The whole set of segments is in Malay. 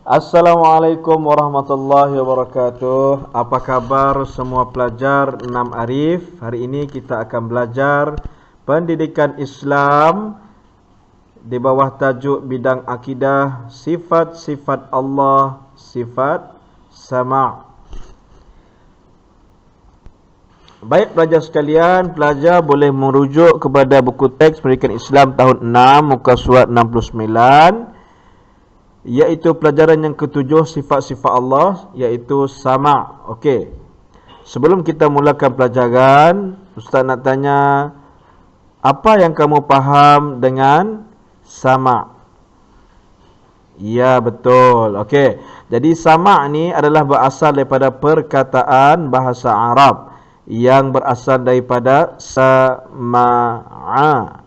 Assalamualaikum warahmatullahi wabarakatuh. Apa kabar semua pelajar 6 Arif? Hari ini kita akan belajar pendidikan Islam di bawah tajuk bidang akidah, sifat-sifat Allah, sifat sama'. Baik pelajar sekalian, pelajar boleh merujuk kepada buku teks pendidikan Islam tahun 6 muka surat 69, iaitu pelajaran yang ketujuh, sifat-sifat Allah, iaitu sama'. Okey. Sebelum kita mulakan pelajaran, Ustaz nak tanya, apa yang kamu faham dengan sama'? Ya, betul. Okey. Jadi sama' ni adalah berasal daripada perkataan bahasa Arab yang berasal daripada sama'a,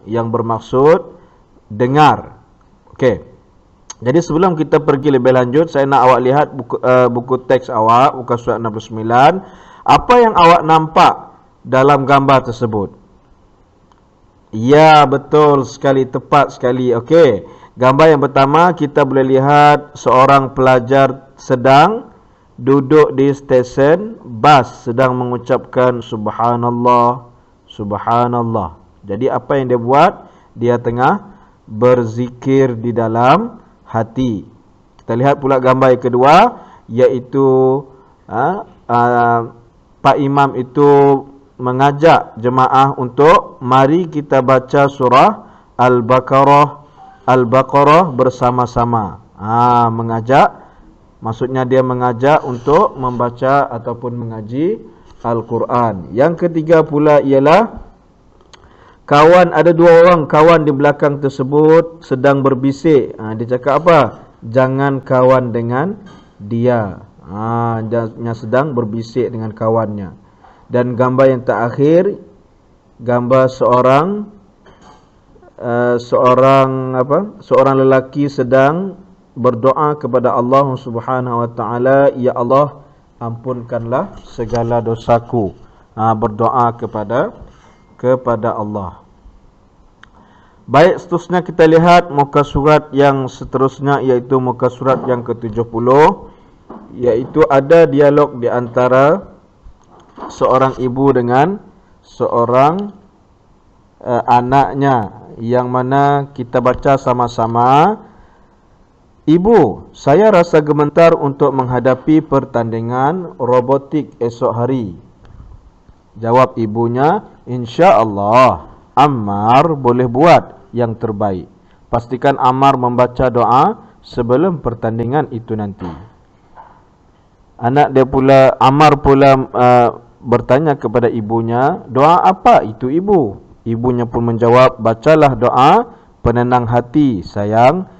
yang bermaksud dengar. Okey. Jadi sebelum kita pergi lebih lanjut, saya nak awak lihat buku teks awak, muka surat 69. Apa yang awak nampak dalam gambar tersebut? Ya, betul sekali, tepat sekali. Okey. Gambar yang pertama, kita boleh lihat seorang pelajar sedang duduk di stesen bas, sedang mengucapkan subhanallah, subhanallah. Jadi apa yang dia buat? Dia tengah berzikir di dalam hati. Kita lihat pula gambar yang kedua, iaitu Pak Imam itu mengajak jemaah untuk mari kita baca surah Al-Baqarah bersama-sama. Mengajak, maksudnya dia mengajak untuk membaca ataupun mengaji Al-Quran. Yang ketiga pula ialah ada dua orang kawan di belakang tersebut sedang berbisik. Dia cakap apa? Jangan kawan dengan dia. Dia sedang berbisik dengan kawannya. Dan gambar yang terakhir, gambar seorang lelaki sedang berdoa kepada Allah Subhanahu wa taala, ya Allah, ampunkanlah segala dosaku. Berdoa kepada Allah. Baik, seterusnya kita lihat muka surat yang seterusnya, iaitu muka surat yang ke-70, iaitu ada dialog di antara seorang ibu dengan seorang anaknya, yang mana kita baca sama-sama. Ibu, saya rasa gemetar untuk menghadapi pertandingan robotik esok hari. Jawab ibunya, insya-Allah Ammar boleh buat yang terbaik. Pastikan Ammar membaca doa sebelum pertandingan itu nanti. Ammar pula bertanya kepada ibunya, doa apa itu ibu? Ibunya pun menjawab, bacalah doa penenang hati sayang.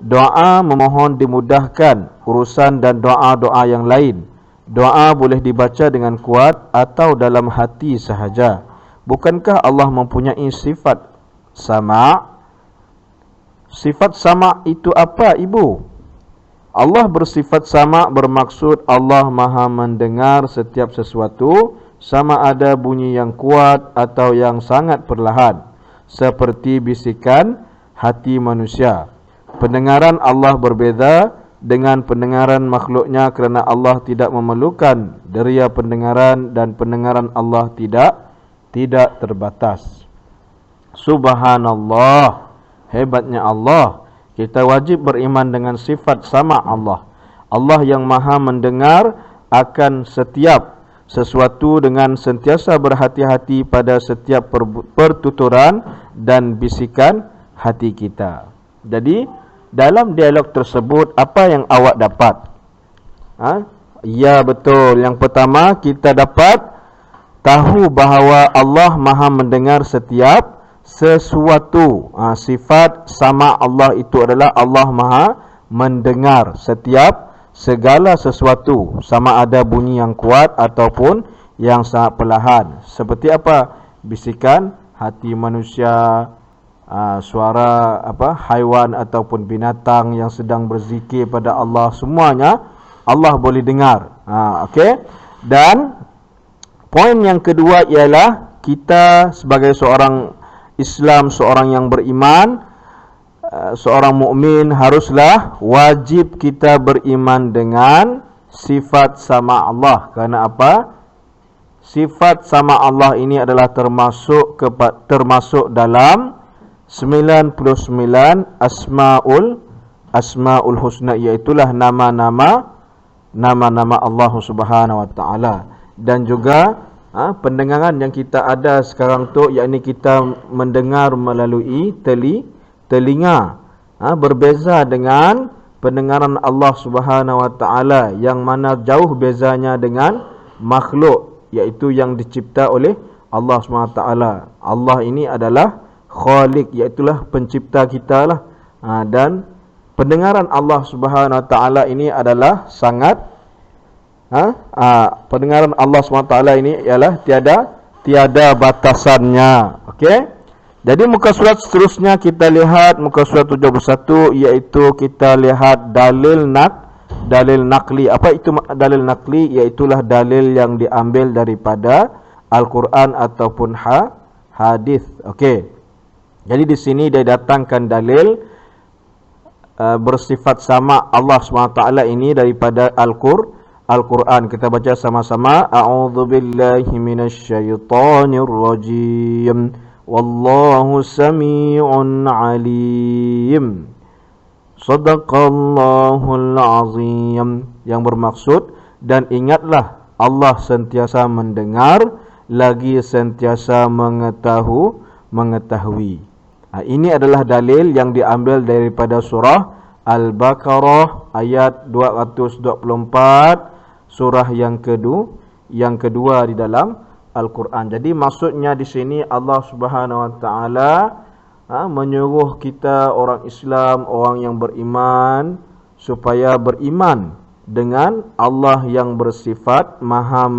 Doa memohon dimudahkan urusan dan doa-doa yang lain. Doa boleh dibaca dengan kuat atau dalam hati sahaja. Bukankah Allah mempunyai sifat sama'? Sifat sama' itu apa, ibu? Allah bersifat sama' bermaksud Allah maha mendengar setiap sesuatu, sama ada bunyi yang kuat atau yang sangat perlahan, seperti bisikan hati manusia. Pendengaran Allah berbeza dengan pendengaran makhluknya kerana Allah tidak memerlukan deria pendengaran dan pendengaran Allah tidak terbatas. Subhanallah, hebatnya Allah. Kita wajib beriman dengan sifat sama Allah. Allah yang maha mendengar akan setiap sesuatu dengan sentiasa berhati-hati pada setiap pertuturan dan bisikan hati kita. Jadi dalam dialog tersebut, apa yang awak dapat? Ya, betul. Yang pertama, kita dapat tahu bahawa Allah maha mendengar setiap sesuatu. Sifat sama Allah itu adalah Allah maha mendengar setiap segala sesuatu, sama ada bunyi yang kuat ataupun yang sangat perlahan. Seperti apa? Bisikan hati manusia, suara haiwan ataupun binatang yang sedang berzikir pada Allah, semuanya Allah boleh dengar. Okey. Dan poin yang kedua ialah kita sebagai seorang Islam, seorang yang beriman, seorang mukmin haruslah wajib kita beriman dengan sifat sama Allah. Karena apa? Sifat sama Allah ini adalah termasuk dalam 99 asmaul husna, iaitulah nama-nama Allah Subhanahu wa taala. Dan juga pendengaran yang kita ada sekarang tu, yakni kita mendengar melalui telinga, berbeza dengan pendengaran Allah Subhanahu wa taala, yang mana jauh bezanya dengan makhluk, iaitu yang dicipta oleh Allah Subhanahu wa taala. Allah ini adalah Khaliq, iaitulah pencipta kita lah. Dan pendengaran Allah Subhanahu wa taala ini adalah sangat pendengaran Allah Subhanahu wa taala ini ialah tiada batasannya. Okey. Jadi muka surat seterusnya kita lihat muka surat 71, iaitu kita lihat dalil naqli. Apa itu dalil naqli? Iaitulah dalil yang diambil daripada Al-Quran ataupun hadis. Okey. Jadi di sini dia datangkan dalil bersifat sama Allah SWT ini daripada Al-Quran. Kita baca sama-sama. A'udzubillahi minasyaitonirrajim. Wallahu sami'un alim. Sadaqallahul azim. Yang bermaksud, dan ingatlah Allah sentiasa mendengar lagi sentiasa mengetahui. Ini adalah dalil yang diambil daripada surah Al-Baqarah ayat 224, surah yang kedua di dalam Al-Quran. Jadi maksudnya di sini Allah Subhanahu wa taala menyuruh kita orang Islam, orang yang beriman, supaya beriman dengan Allah yang bersifat maha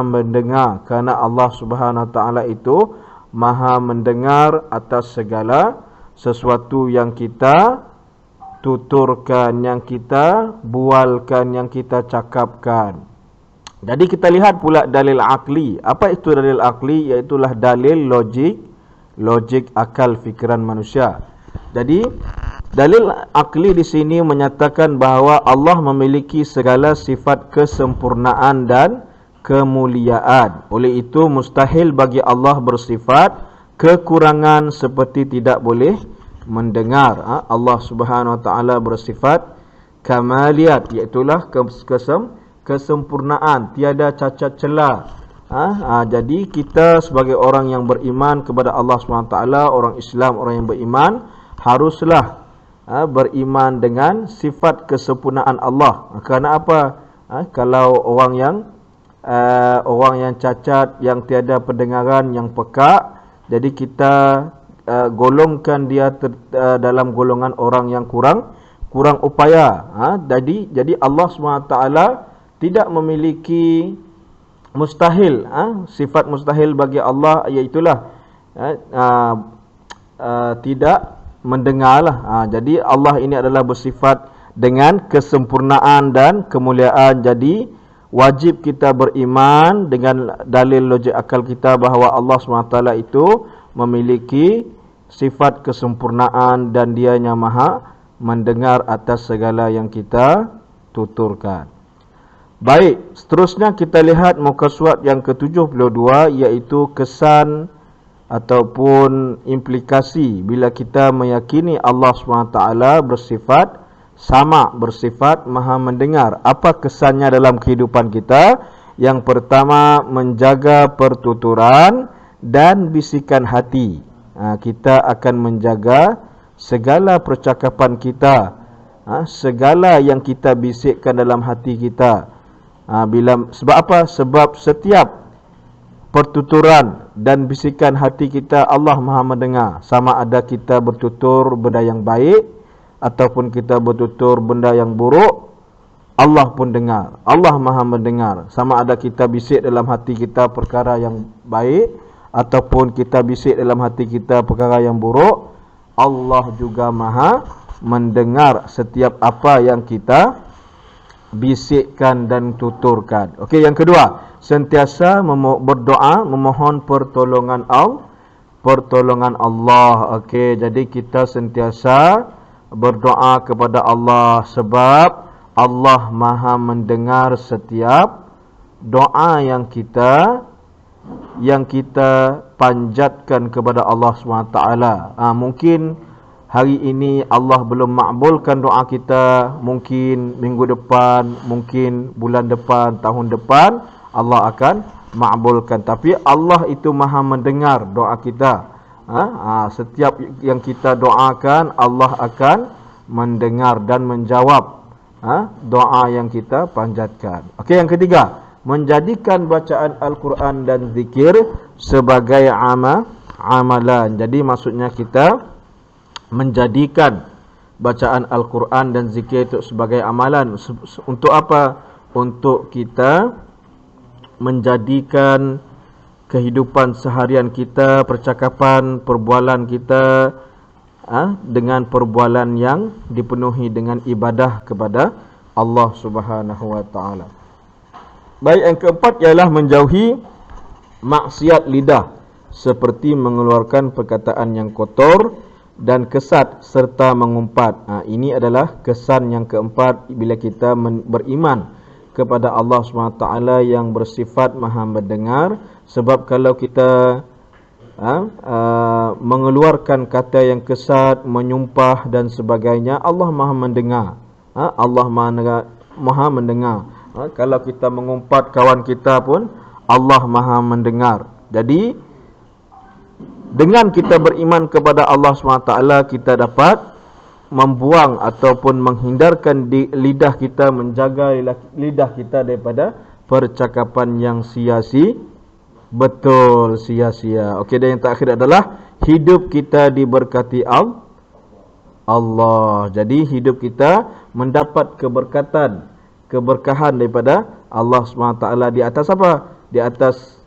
mendengar. Karena Allah Subhanahu wa taala itu maha mendengar atas segala sesuatu yang kita tuturkan, yang kita bualkan, yang kita cakapkan. Jadi kita lihat pula dalil akli. Apa itu dalil akli? Iaitulah dalil logik akal fikiran manusia. Jadi dalil akli di sini menyatakan bahawa Allah memiliki segala sifat kesempurnaan dan kemuliaan. Oleh itu mustahil bagi Allah bersifat kekurangan seperti tidak boleh mendengar. Allah Subhanahu wa taala bersifat kamaliyat, iaitulah kesempurnaan, tiada cacat celah. Jadi kita sebagai orang yang beriman kepada Allah Subhanahu wa taala, orang Islam, orang yang beriman, haruslah beriman dengan sifat kesempurnaan Allah. Kerana apa? Kalau orang yang cacat, yang tiada pendengaran, yang pekak, jadi kita golongkan dia dalam golongan orang yang kurang upaya. Jadi Allah SWT tidak memiliki mustahil. Sifat mustahil bagi Allah iaitulah tidak mendengarlah. Jadi Allah ini adalah bersifat dengan kesempurnaan dan kemuliaan. Jadi wajib kita beriman dengan dalil logik akal kita bahawa Allah SWT itu memiliki sifat kesempurnaan dan dianya maha mendengar atas segala yang kita tuturkan. Baik, seterusnya kita lihat muka surat yang ke-72, iaitu kesan ataupun implikasi bila kita meyakini Allah SWT bersifat sama, bersifat maha mendengar. Apa kesannya dalam kehidupan kita? Yang pertama, menjaga pertuturan dan bisikan hati. Kita akan menjaga segala percakapan kita, segala yang kita bisikkan dalam hati kita. Sebab apa? Sebab setiap pertuturan dan bisikan hati kita Allah maha mendengar. Sama ada kita bertutur benda yang baik ataupun kita bertutur benda yang buruk, Allah pun dengar. Allah maha mendengar. Sama ada kita bisik dalam hati kita perkara yang baik ataupun kita bisik dalam hati kita perkara yang buruk, Allah juga maha mendengar setiap apa yang kita bisikkan dan tuturkan. Okey, yang kedua, sentiasa berdoa memohon pertolongan pertolongan Allah. Okey, jadi kita sentiasa berdoa kepada Allah sebab Allah Maha mendengar setiap doa yang kita panjatkan kepada Allah SWT. Mungkin hari ini Allah belum makbulkan doa kita, mungkin minggu depan, mungkin bulan depan, tahun depan Allah akan makbulkan. Tapi Allah itu Maha mendengar doa kita. Setiap yang kita doakan Allah akan mendengar dan menjawab doa yang kita panjatkan. Okey, yang ketiga, menjadikan bacaan Al-Quran dan zikir sebagai amalan. Jadi maksudnya kita menjadikan bacaan Al-Quran dan zikir itu sebagai amalan. Untuk apa? Untuk kita menjadikan kehidupan seharian kita, percakapan, perbualan kita dengan perbualan yang dipenuhi dengan ibadah kepada Allah Subhanahu wa taala. Baik, yang keempat ialah menjauhi maksiat lidah seperti mengeluarkan perkataan yang kotor dan kesat serta mengumpat. Ini adalah kesan yang keempat bila kita beriman kepada Allah SWT yang bersifat Maha mendengar. Sebab kalau kita mengeluarkan kata yang kesat, menyumpah dan sebagainya, Allah Maha mendengar. Allah Maha mendengar. Kalau kita mengumpat kawan kita pun Allah Maha mendengar. Jadi dengan kita beriman kepada Allah SWT, kita dapat membuang ataupun menghindarkan lidah kita, menjaga lidah kita daripada percakapan yang sia-sia. Betul, sia-sia. Okey, dan yang terakhir adalah hidup kita diberkati Allah. Jadi hidup kita mendapat keberkahan daripada Allah SWT. Di atas apa? Di atas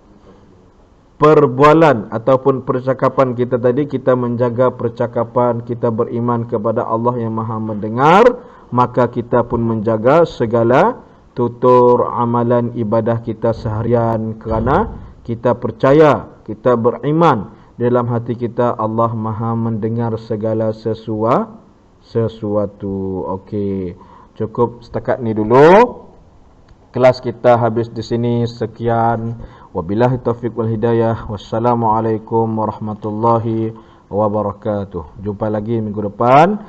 perbualan ataupun percakapan kita tadi, kita menjaga percakapan, kita beriman kepada Allah yang Maha mendengar, maka kita pun menjaga segala tutur amalan ibadah kita seharian, kerana kita percaya, kita beriman dalam hati kita Allah Maha mendengar segala sesuatu. Okey, cukup setakat ni dulu. Kelas kita habis di sini. Sekian. Wabillahi taufiq wal hidayah. Wassalamualaikum warahmatullahi wabarakatuh. Jumpa lagi minggu depan.